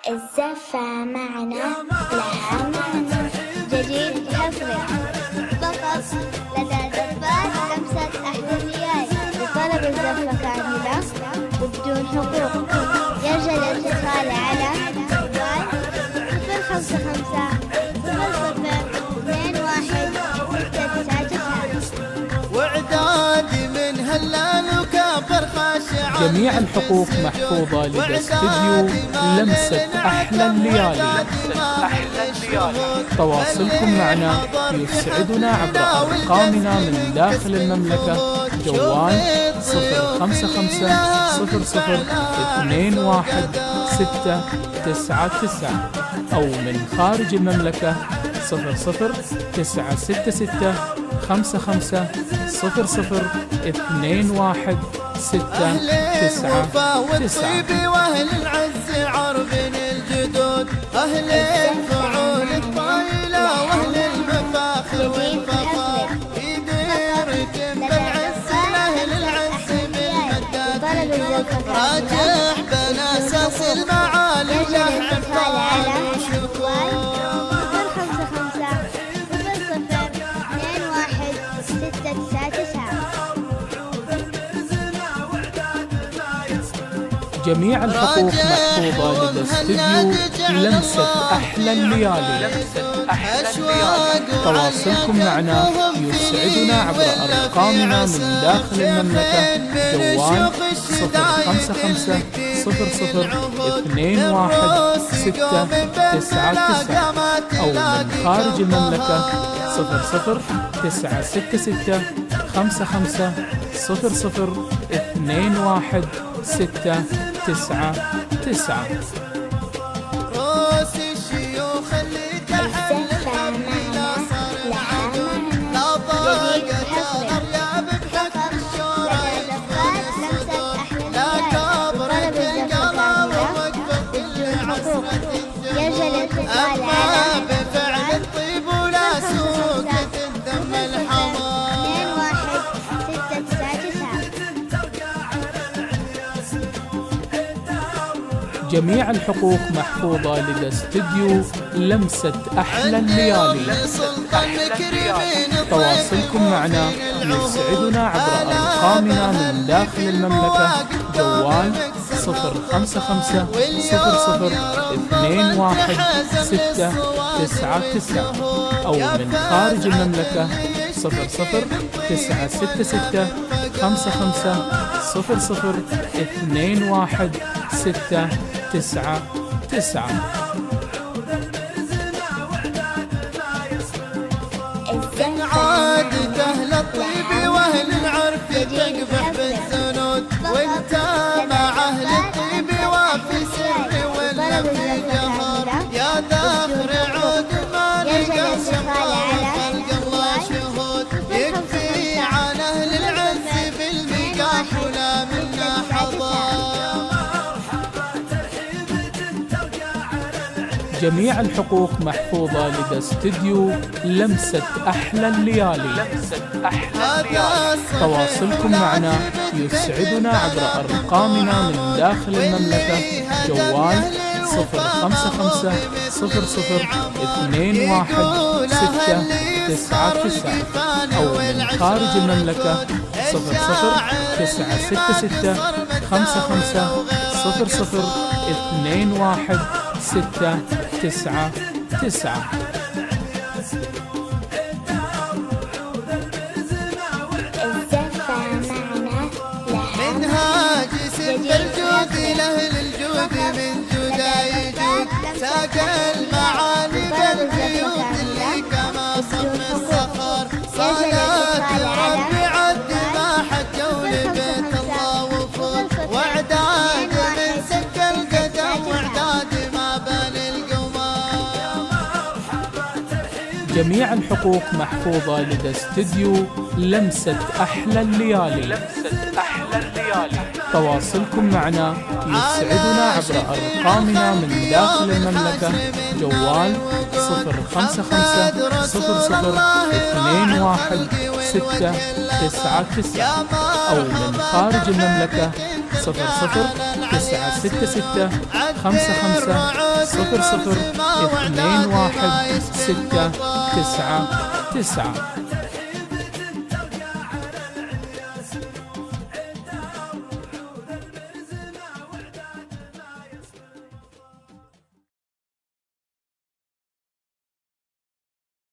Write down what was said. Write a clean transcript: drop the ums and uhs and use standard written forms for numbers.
الزفة معنا لها معنى جديد حفظها فقط لدى زفات لمسة أحلاميات لطلب الزفة كاملة وبدون حقوق. يرجى الاتصال على موبايل 055 00 22 1 699 وإعدادي من هلال وكبر خاشعة. جميع الحقوق محفوظة لدى استديو لمسة أحلى الليالي. تواصلكم معنا يسعدنا عبر أرقامنا من داخل المملكة. جوال 055 00 21 699 أو من خارج المملكة 00 966 55 00 21 699. والطيب واهل العز عرب الجدود، اهل الفعول الطايله واهل المفاخر والفخار، يديركم بالعز اهل العز من الداد، راجح بناساس المعالي لحن طال وشكور. 055 00 21 699. جميع الحقوق محفوظة لدى استديو لمسة أحلى الليالي. تواصلكم معنا يسعدنا عبر أرقامنا من داخل المملكة. جوال 055 00 21 699 أو من خارج المملكة 00 966 55 00 21 699. روس الشيوخ اللي تحل لا ضاقت الأرياب بحكم الشورى لا كبرت القلا ووقفت العصمة الجمهور. أما بفعل الطيب ولا سوقت الدم الحمار. 21 699. جميع الحقوق محفوظة لدى استديو لمسة أحلى الليالي. تواصلكم معنا يسعدنا عبر أرقامنا من داخل المملكة. جوال 055 00 21 699 أو من خارج المملكة 00 966 55 00 21 699. عادة أهل الطيب وأهل العرف تقبح بالزنود، وانت مع أهل الطيب وفي سر ولا في جهر. يا ذاخر عود ما نقسم خلق الله شهود، يكفي عن أهل العز بالمقاح ولا منا حضار. جميع الحقوق محفوظة لدى استديو لمسة أحلى الليالي. تواصلكم معنا يسعدنا عبر أرقامنا من داخل المملكة. جوال 055 00 21 699 أو من خارج المملكة 00 966 55 00 21 699. الزفة معنا لها منهاج سد الجود لأهل الجود من جودا يجود، ساق المعالي بالبيوت اللي كما صف الصخر. صلاة الرب عد ما حجوا لبيت الله وفور، واعداد من سك القدم واعداد ما بين القمر. جميع الحقوق محفوظة لدى استديو لمسة أحلى الليالي. تواصلكم معنا يسعدنا عبر أرقامنا من داخل المملكة. جوال 055 00 21 699 أو من خارج المملكة 00-966 55 00 21 699.